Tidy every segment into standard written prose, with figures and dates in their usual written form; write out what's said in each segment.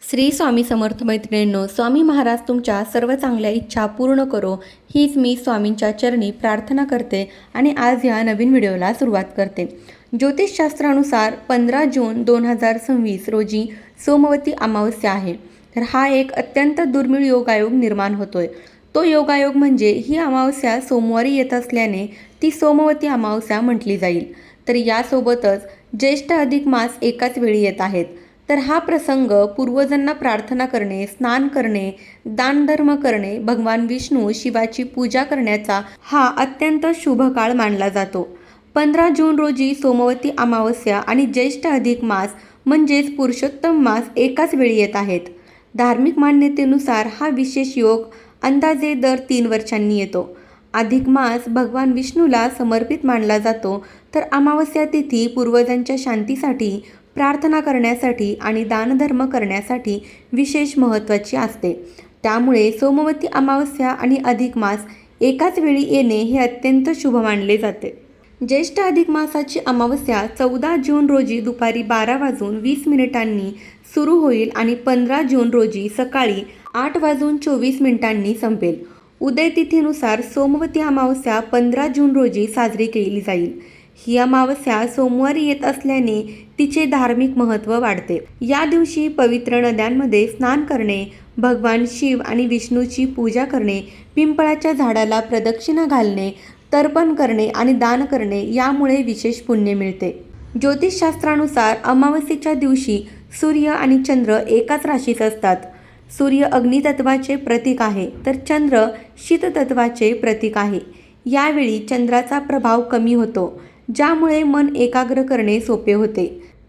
श्री स्वामी समर्थ मैत्रिणींनो, स्वामी महाराज तुमच्या सर्व चांगल्या इच्छा पूर्ण करो हीच मी स्वामींच्या चरणी प्रार्थना करते आणि आज या नवीन व्हिडिओला सुरुवात करते। ज्योतिषशास्त्रानुसार 15 जून 2026 रोजी सोमवती अमावस्या आहे। तर हा एक अत्यंत दुर्मिळ योगायोग निर्माण होतोय। तो योगायोग म्हणजे ही अमावस्या सोमवारी येत असल्याने ती सोमवती अमावस्या म्हटली जाईल। तर यासोबतच ज्येष्ठ अधिक मास एकाच वेळी येत आहेत। तर हा प्रसंग पूर्वजांना प्रार्थना करणे, स्नान करणे, दानधर्म करणे, भगवान विष्णू शिवाची पूजा करण्याचा हा अत्यंत शुभ काळ मानला जातो। 15 जून रोजी सोमवती अमावस्या आणि ज्येष्ठ अधिक मास म्हणजेच पुरुषोत्तम मास एकाच वेळी येत आहेत। धार्मिक मान्यतेनुसार हा विशेष योग अंदाजे दर 3 वर्षांनी येतो। अधिक मास भगवान विष्णूला समर्पित मानला जातो, तर अमावस्या तिथी पूर्वजांच्या शांतीसाठी, प्रार्थना करण्यासाठी आणि दानधर्म करण्यासाठी विशेष महत्त्वाची असते। त्यामुळे सोमवती अमावस्या आणि अधिक मास एकाच वेळी येणे हे अत्यंत शुभ मानले जाते। ज्येष्ठ अधिक मासाची अमावस्या 14 जून रोजी दुपारी 12:20 सुरू होईल आणि 15 जून रोजी सकाळी 8:24 संपेल। उदय तिथीनुसार सोमवती अमावस्या 15 जून रोजी साजरी केली जाईल। ही अमावस्या सोमवारी येत असल्याने तिचे धार्मिक महत्त्व वाढते। या दिवशी पवित्र नद्यांमध्ये स्नान करणे, भगवान शिव आणि विष्णूची पूजा करणे, पिंपळाच्या झाडाला प्रदक्षिणा घालणे, तर्पण करणे आणि दान करणे यामुळे विशेष पुण्य मिळते। ज्योतिषशास्त्रानुसार अमावस्येच्या दिवशी सूर्य आणि चंद्र एकाच राशीत असतात। सूर्य अग्नितत्वाचे प्रतीक आहे, तर चंद्र शीततत्वाचे प्रतीक आहे। यावेळी चंद्राचा प्रभाव कमी होतो, ज्यामुळे मन एकाग्र करणे सोपे होते।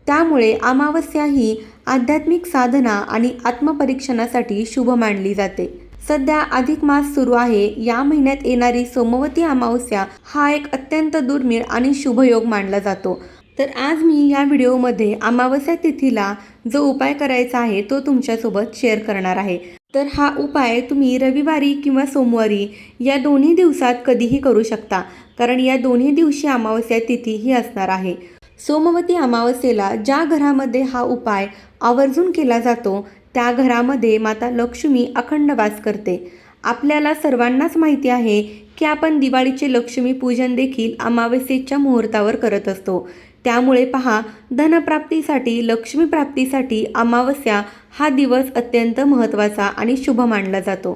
त्यामुळे अमावस्या ही आध्यात्मिक साधना आणि आत्मपरीक्षणासाठी शुभ मानली जाते। सध्या अधिक मास सुरू आहे। या महिन्यात येणारी सोमवती अमावस्या हा एक अत्यंत दुर्मिळ आणि शुभ योग मानला जातो। तर आज मी या व्हिडिओमध्ये अमावस्या तिथीला जो उपाय करायचा आहे तो तुमच्यासोबत शेअर करणार आहे। तर हा उपाय तुम्ही रविवारी किंवा सोमवारी या दोन्ही दिवसात कधीही करू शकता, कारण या दोन्ही दिवशी अमावस्या तिथी ही असणार आहे। सोमवती अमावस्येला ज्या घरामध्ये हा उपाय आवर्जून केला जातो त्या घरामध्ये माता लक्ष्मी अखंड वास करते। आपल्याला सर्वांनाच माहिती आहे की आपण दिवाळीचे लक्ष्मी पूजन देखील अमावस्येच्या मुहूर्तावर करत असतो। त्यामुळे पहा, धनप्राप्तीसाठी, लक्ष्मी प्राप्तीसाठी अमावस्या हा दिवस अत्यंत महत्त्वाचा आणि शुभ मानला जातो।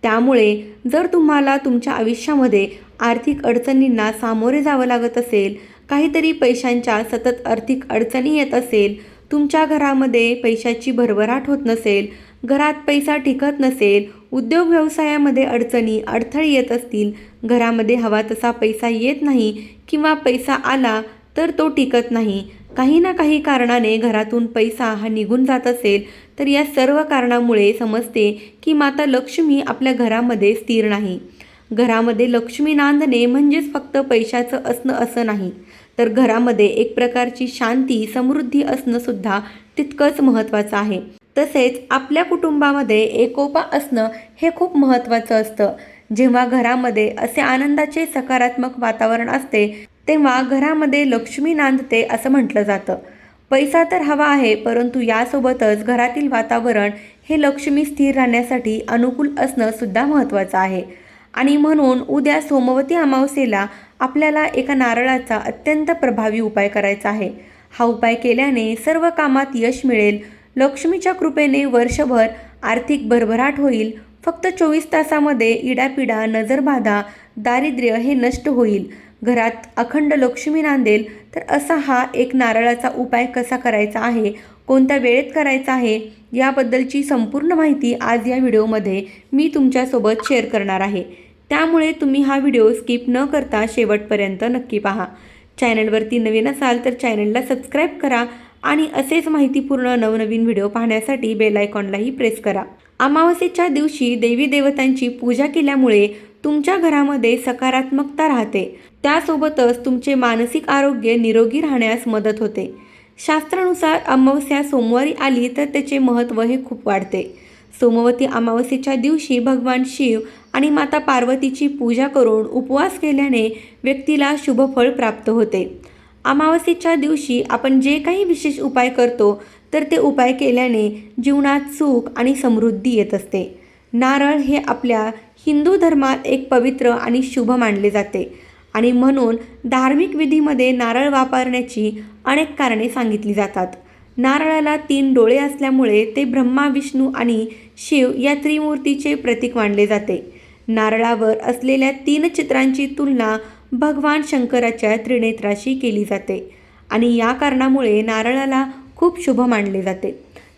त्यामुळे जर तुम्हाला तुमच्या आयुष्यामध्ये आर्थिक अडचणींना सामोरे जावं लागत असेल, काहीतरी पैशांच्या सतत आर्थिक अडचणी येत असेल, तुमच्या घरामध्ये पैशाची भरभराट होत नसेल, घरात पैसा टिकत नसेल, उद्योग व्यवसायामध्ये अडचणी अडथळे येत असतील, घरामध्ये हवा तसा पैसा येत नाही किंवा पैसा आला तर तो टिकत नाही, काही ना काही कारणाने घरातून पैसा हा निघून जात असेल, तर या सर्व कारणामुळे समजते की माता लक्ष्मी आपल्या घरामध्ये स्थिर नाही। घरामध्ये लक्ष्मी नांदणे म्हणजेच फक्त पैशाचं असणं असं नाही, तर घरामध्ये एक प्रकारची शांती, समृद्धी असणं सुद्धा तितकंच महत्त्वाचं आहे। तसेच आपल्या कुटुंबामध्ये एकोपा असणं हे खूप महत्त्वाचं असतं। जेव्हा घरामध्ये असे आनंदाचे सकारात्मक वातावरण असते तेव्हा घरामध्ये लक्ष्मी नांदते असं म्हटलं जातं। पैसा तर हवा आहे, परंतु यासोबतच घरातील वातावरण हे लक्ष्मी स्थिर राहण्यासाठी अनुकूल असणं सुद्धा महत्त्वाचं आहे। आणि म्हणून उद्या सोमवती अमावस्येला आपल्याला एका नारळाचा अत्यंत प्रभावी उपाय करायचा आहे। हा उपाय केल्याने सर्व कामात यश मिळेल, लक्ष्मीच्या कृपेने वर्षभर आर्थिक भरभराट होईल, फक्त 24 तासामध्ये इडापिडा, नजरबाधा, दारिद्र्य हे नष्ट होईल, घरात अखंड लक्ष्मी नांदेल। तर असा हा एक नारळाचा उपाय कसा करायचा आहे, कोणत्या वेळेत करायचा आहे, याबद्दलची संपूर्ण माहिती आज या व्हिडिओमध्ये मी तुमच्यासोबत शेअर करणार आहे। त्यामुळे तुम्ही हा व्हिडिओ स्किप न करता शेवटपर्यंत नक्की पहा। चॅनलवरती नवीन असाल तर चॅनलला सबस्क्राईब करा आणि असेच माहितीपूर्ण नवनवीन व्हिडिओ पाहण्यासाठी बेल आयकॉनलाही प्रेस करा। अमावस्येच्या दिवशी देवी देवतांची पूजा केल्यामुळे तुमच्या घरामध्ये सकारात्मकता राहते, त्यासोबतच तुमचे मानसिक आरोग्य निरोगी राहण्यास मदत होते। शास्त्रानुसार अमावस्या सोमवारी आली तर त्याचे महत्त्व हे खूप वाढते। सोमवती अमावस्येच्या दिवशी भगवान शिव आणि माता पार्वतीची पूजा करून उपवास केल्याने व्यक्तीला शुभ फळ प्राप्त होते। अमावस्येच्या दिवशी आपण जे काही विशेष उपाय करतो तर ते उपाय केल्याने जीवनात सुख आणि समृद्धी येत असते. नारळ हे आपल्या हिंदू धर्मात एक पवित्र आणि शुभ मानले जाते आणि म्हणून धार्मिक विधीमध्ये नारळ वापरण्याची अनेक कारणे सांगितली जातात. नारळाला 3 डोळे असल्यामुळे ते ब्रह्मा, विष्णू आणि शिव या त्रिमूर्तीचे प्रतीक मानले जाते. नारळावर असलेल्या 3 चित्रांची तुलना भगवान शंकराच्या त्रिनेत्राशी केली जाते आणि या कारणामुळे नारळाला खूप शुभ मानले जाते.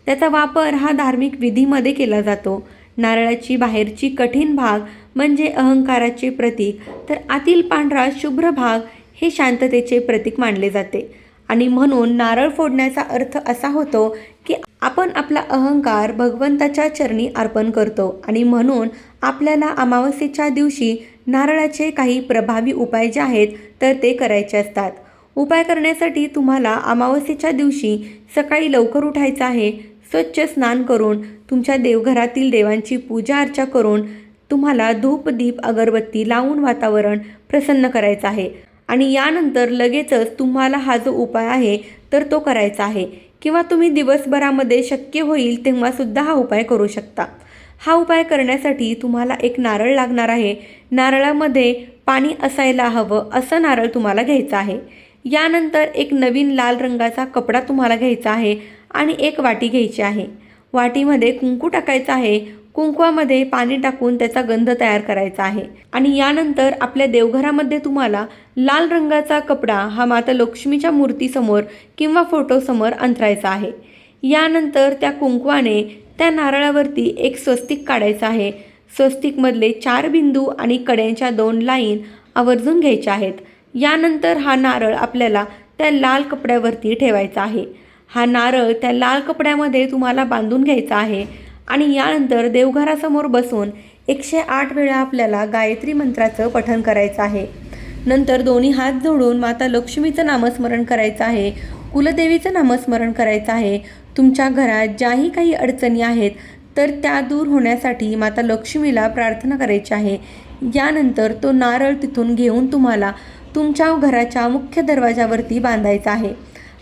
त्याचा वापर हा धार्मिक विधीमध्ये केला जातो. नारळाची बाहेरची कठीण भाग म्हणजे अहंकाराचे प्रतीक, तर आतील पांढरा शुभ्र भाग हे शांततेचे प्रतीक मानले जाते आणि म्हणून नारळ फोडण्याचा अर्थ असा होतो की आपण आपला अहंकार भगवंताच्या चरणी अर्पण करतो आणि म्हणून आपल्याला अमावस्येच्या दिवशी नारळाचे काही प्रभावी उपाय जे आहेत तर ते करायचे असतात. उपाय करण्यासाठी तुम्हाला अमावस्येच्या दिवशी सकाळी लवकर उठायचं आहे. स्वच्छ स्नान करून तुमच्या देवघरातील देवांची पूजा अर्चा करून तुम्हाला धूप, दीप, अगरबत्ती लावून वातावरण प्रसन्न करायचं आहे आणि यानंतर लगेचच तुम्हाला हा जो उपाय आहे तर तो करायचा आहे किंवा तुम्ही दिवसभरामध्ये शक्य होईल तेव्हासुद्धा हा उपाय करू शकता. हा उपाय करण्यासाठी तुम्हाला एक नारळ लागणार आहे. नारळामध्ये पाणी असायला हवं असं नारळ तुम्हाला घ्यायचं आहे. यानंतर एक नवीन लाल रंगाचा कपडा तुम्हाला घ्यायचा आहे आणि एक वाटी घ्यायची आहे. वाटीमध्ये कुंकू टाकायचं आहे. कुंकवामध्ये पाणी टाकून त्याचा गंध तयार करायचा आहे आणि यानंतर आपल्या देवघरामध्ये तुम्हाला लाल रंगाचा कपडा हा माता लक्ष्मीच्या मूर्तीसमोर किंवा फोटोसमोर अंथरायचा आहे. यानंतर त्या कुंकवाने त्या नारळावरती एक स्वस्तिक काढायचं आहे. स्वस्तिकमधले 4 बिंदू आणि कड्यांच्या 2 लाईन आवर्जून घ्यायच्या आहेत. यानंतर हा नारळ आपल्याला त्या लाल कपड्यावरती ठेवायचा आहे. हा नारळ त्या लाल कपड्यामध्ये तुम्हाला बांधून घ्यायचा आहे आणि यानंतर देवघरासमोर बसून 108 वेळा आपल्याला गायत्री मंत्राचं पठण करायचं आहे. नंतर दोन्ही हात जोडून माता लक्ष्मीचं नामस्मरण करायचं आहे. कुलदेवीचं नामस्मरण करायचं आहे. तुमच्या घरात ज्याही काही अडचणी आहेत तर त्या दूर होण्यासाठी माता लक्ष्मीला प्रार्थना करायची आहे. यानंतर तो नारळ तिथून घेऊन तुम्हाला तुमच्या घराच्या मुख्य दरवाजावरती बांधायचा आहे.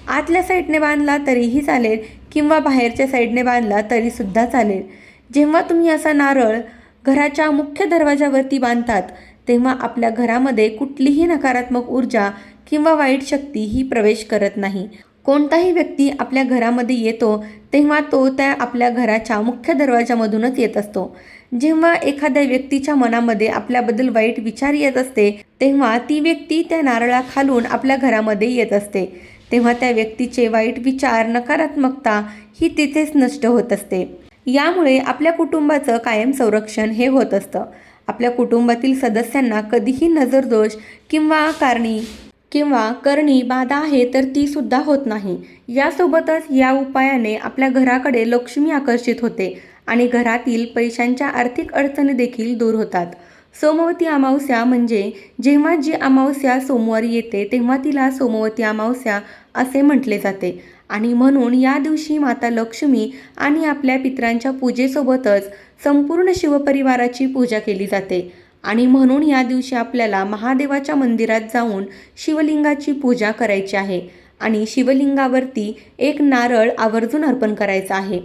आतल्या साईडने बांधला तरीही चालेल किंवा बाहेरच्या साईडने बांधला तरीसुद्धा चालेल. जेव्हा तुम्ही असा नारळ घराच्या मुख्य दरवाजावरती बांधतात तेव्हा आपल्या घरामध्ये कुठलीही नकारात्मक ऊर्जा किंवा वाईट शक्ती ही प्रवेश करत नाही. कोणताही व्यक्ती आपल्या घरामध्ये येतो तेव्हा तो त्या आपल्या घराच्या मुख्य दरवाजामधूनच येत असतो. जेव्हा एखाद्या व्यक्तीच्या मनामध्ये आपल्याबद्दल वाईट विचार येत असते तेव्हा ती व्यक्ती त्या नारळाखालून आपल्या घरामध्ये येत असते. तेव्हा त्या व्यक्तीचे वाईट विचार, नकारात्मकता ही तिथेच नष्ट होत असते. यामुळे आपल्या कुटुंबाचं कायम संरक्षण हे होत असतं. आपल्या कुटुंबातील सदस्यांना कधीही नजरदोष किंवा करणी बाधा आहे तर ती सुद्धा होत नाही. यासोबतच या उपायाने आपल्या घराकडे लक्ष्मी आकर्षित होते आणि घरातील पैशांच्या आर्थिक अडचणी देखील दूर होतात. सोमवती अमावस्या म्हणजे जेव्हा जी अमावस्या सोमवारी येते तेव्हा तिला सोमवती अमावस्या असे म्हटले जाते आणि म्हणून या दिवशी माता लक्ष्मी आणि आपल्या पितरांच्या पूजेसोबतच संपूर्ण शिवपरिवाराची पूजा केली जाते आणि म्हणून या दिवशी आपल्याला महादेवाच्या मंदिरात जाऊन शिवलिंगाची पूजा करायची आहे आणि शिवलिंगावरती एक नारळ आवर्जून अर्पण करायचा आहे.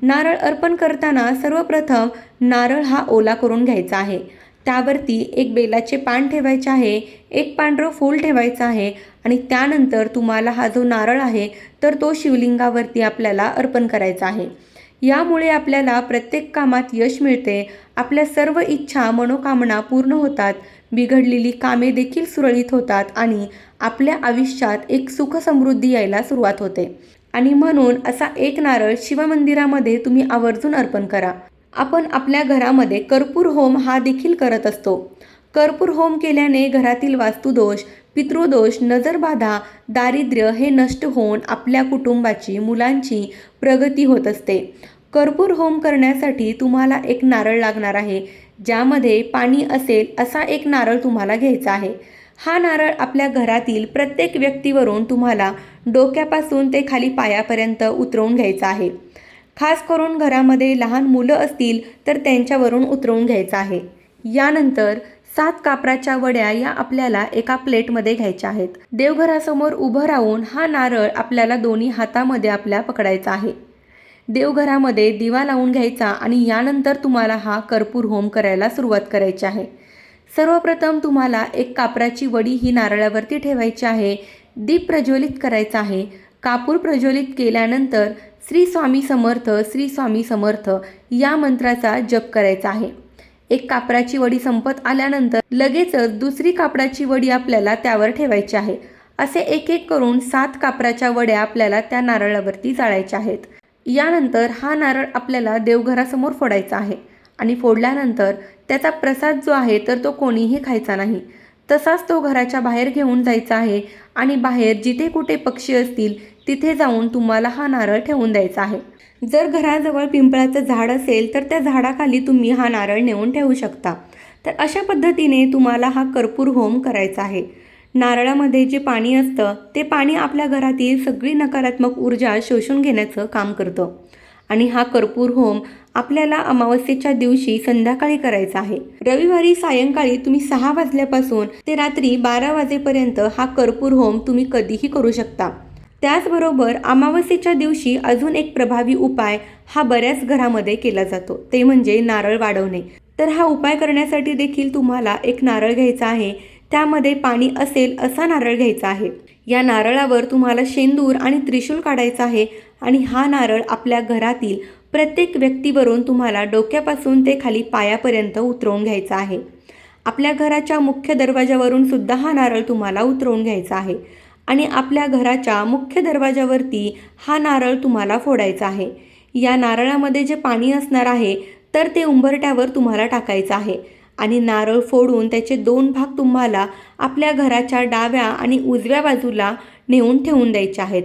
नारळ अर्पण करताना सर्वप्रथम नारळ हा ओला करून घ्यायचा आहे. त्यावरती एक बेलाचे पान ठेवायचे आहे, एक पांढरं फूल ठेवायचं आहे आणि त्यानंतर तुम्हाला हा जो नारळ आहे तर तो शिवलिंगावरती आपल्याला अर्पण करायचा आहे. यामुळे आपल्याला प्रत्येक कामात यश मिळते. आपल्या सर्व इच्छा, मनोकामना पूर्ण होतात. बिघडलेली कामे देखील सुरळीत होतात आणि आपल्या आयुष्यात एक सुख समृद्धी यायला सुरुवात होते आणि म्हणून असा एक नारळ शिवमंदिरामध्ये तुम्ही आवर्जून अर्पण करा. आपण आपल्या घरामध्ये कर्पूर होम हा देखील करत असतो. कर्पूर होम केल्याने घरातील वास्तुदोष, पितृदोष, नजरबाधा, दारिद्र्य हे नष्ट होऊन आपल्या कुटुंबाची, मुलांची प्रगती होत असते. कर्पूर होम करण्यासाठी तुम्हाला एक नारळ लागणार आहे. ज्यामध्ये पाणी असेल असा एक नारळ तुम्हाला घ्यायचा आहे. हा नारळ आपल्या घरातील प्रत्येक व्यक्तीवरून तुम्हाला डोक्यापासून ते खाली पायापर्यंत उतरवून घ्यायचा आहे. खास करून घरामध्ये लहान मुलं असतील तर त्यांच्यावरून उतरवून घ्यायचं आहे. यानंतर 7 कापराच्या वड्या या आपल्याला एका प्लेटमध्ये घ्यायच्या आहेत. देवघरासमोर उभं राहून हा नारळ आपल्याला दोन्ही हातामध्ये आपल्या पकडायचा आहे. देवघरामध्ये दिवा लावून घ्यायचा आणि यानंतर तुम्हाला हा कर्पूर होम करायला सुरुवात करायची आहे. सर्वप्रथम तुम्हाला एक कापराची वडी ही नारळावरती ठेवायची आहे. दीप प्रज्वलित करायचा आहे. कापूर प्रज्वलित केल्यानंतर श्री स्वामी समर्थ, श्री स्वामी समर्थ या मंत्राचा जप करायचा आहे. एक कापराची वडी संपत आल्यानंतर लगेचच दुसरी कापराची वडी आपल्याला त्यावर ठेवायची आहे. असे एक एक करून 7 कापराच्या वड्या आपल्याला त्या नारळावरती जाळायच्या आहेत. यानंतर हा नारळ आपल्याला देवघरासमोर फोडायचा आहे आणि फोडल्यानंतर त्याचा प्रसाद जो आहे तर तो कोणीही खायचा नाही. तसाच तो घराच्या बाहेर घेऊन जायचा आहे आणि बाहेर जिथे कुठे पक्षी असतील तिथे जाऊन तुम्हाला हा नारळ ठेवून द्यायचा आहे. जर घराजवळ पिंपळाचं झाड असेल तर त्या झाडाखाली तुम्ही हा नारळ नेऊन ठेवू शकता. तर अशा पद्धतीने तुम्हाला हा कर्पूर होम करायचा आहे. नारळामध्ये जे पाणी असतं ते पाणी आपल्या घरातील सगळी नकारात्मक ऊर्जा शोषून घेण्याचं काम करतं आणि हा कर्पूर होम आपल्याला अमावस्येच्या दिवशी संध्याकाळी करायचा आहे. रविवारी सायंकाळी तुम्ही 6 वाजल्यापासून ते रात्री 12 वाजेपर्यंत हा कर्पूर होम तुम्ही कधीही करू शकता. त्याचबरोबर अमावस्येच्या दिवशी अजून एक प्रभावी उपाय हा बऱ्याच घरामध्ये केला जातो, ते म्हणजे नारळ वाढवणे. तर हा उपाय करण्यासाठी देखील तुम्हाला एक नारळ घ्यायचा आहे. त्यामध्ये पाणी असेल असा नारळ घ्यायचा आहे. या नारळावर तुम्हाला शेंदूर आणि त्रिशूल काढायचा आहे आणि हा नारळ आपल्या घरातील प्रत्येक व्यक्तीवरून तुम्हाला डोक्यापासून ते खाली पायापर्यंत उतरवून घ्यायचा आहे. आपल्या घराच्या मुख्य दरवाजावरून सुद्धा हा नारळ तुम्हाला उतरवून घ्यायचा आहे आणि आपल्या घराच्या मुख्य दरवाजावरती हा नारळ तुम्हाला फोडायचा आहे. या नारळामध्ये जे पाणी असणार आहे तर ते उंबरठ्यावर तुम्हाला टाकायचं आहे आणि नारळ फोडून त्याचे 2 भाग तुम्हाला आपल्या घराच्या डाव्या आणि उजव्या बाजूला नेऊन ठेवून द्यायचे आहेत.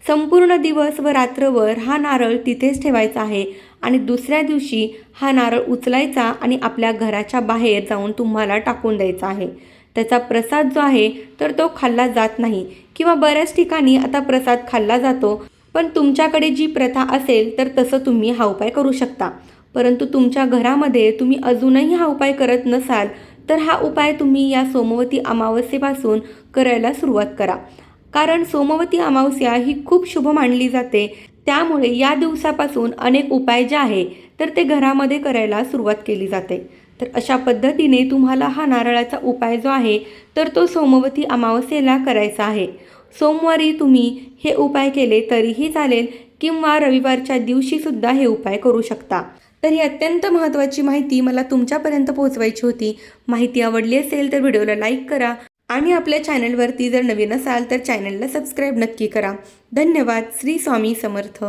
संपूर्ण दिवस व रात्रभर हा नारळ तिथेच ठेवायचा आहे आणि दुसऱ्या दिवशी हा नारळ उचलायचा आणि आपल्या घराच्या बाहेर जाऊन तुम्हाला टाकून द्यायचा आहे. त्याचा प्रसाद जो आहे तर तो खाल्ला जात नाही किंवा बऱ्याच ठिकाणी आता प्रसाद खाल्ला जातो, पण तुमच्याकडे जी प्रथा असेल तर तसं तुम्ही हा उपाय करू शकता. परंतु तुमच्या घरामध्ये तुम्ही अजूनही हा उपाय करत नसाल तर हा उपाय तुम्ही या सोमवती अमावस्येपासून करायला सुरुवात करा. कारण सोमवती अमावस्या ही खूप शुभ मानली जाते. त्यामुळे या दिवसापासून अनेक उपाय जे आहे तर ते घरामध्ये करायला सुरुवात केली जाते. तर अशा पद्धतीने तुम्हाला हा नारळाचा उपाय जो आहे तर तो सोमवती अमावस्येला करायचा आहे. सोमवारी तुम्ही हे उपाय केले तरीही चालेल किंवा रविवारच्या दिवशीसुद्धा हे उपाय करू शकता. तर ही अत्यंत महत्त्वाची माहिती मला तुमच्यापर्यंत पोहोचवायची होती. माहिती आवडली असेल तर व्हिडिओला लाईक करा आणि आपल्या चॅनलवरती जर नवीन असाल तर चॅनलला सबस्क्राईब नक्की करा. धन्यवाद. श्री स्वामी समर्थ.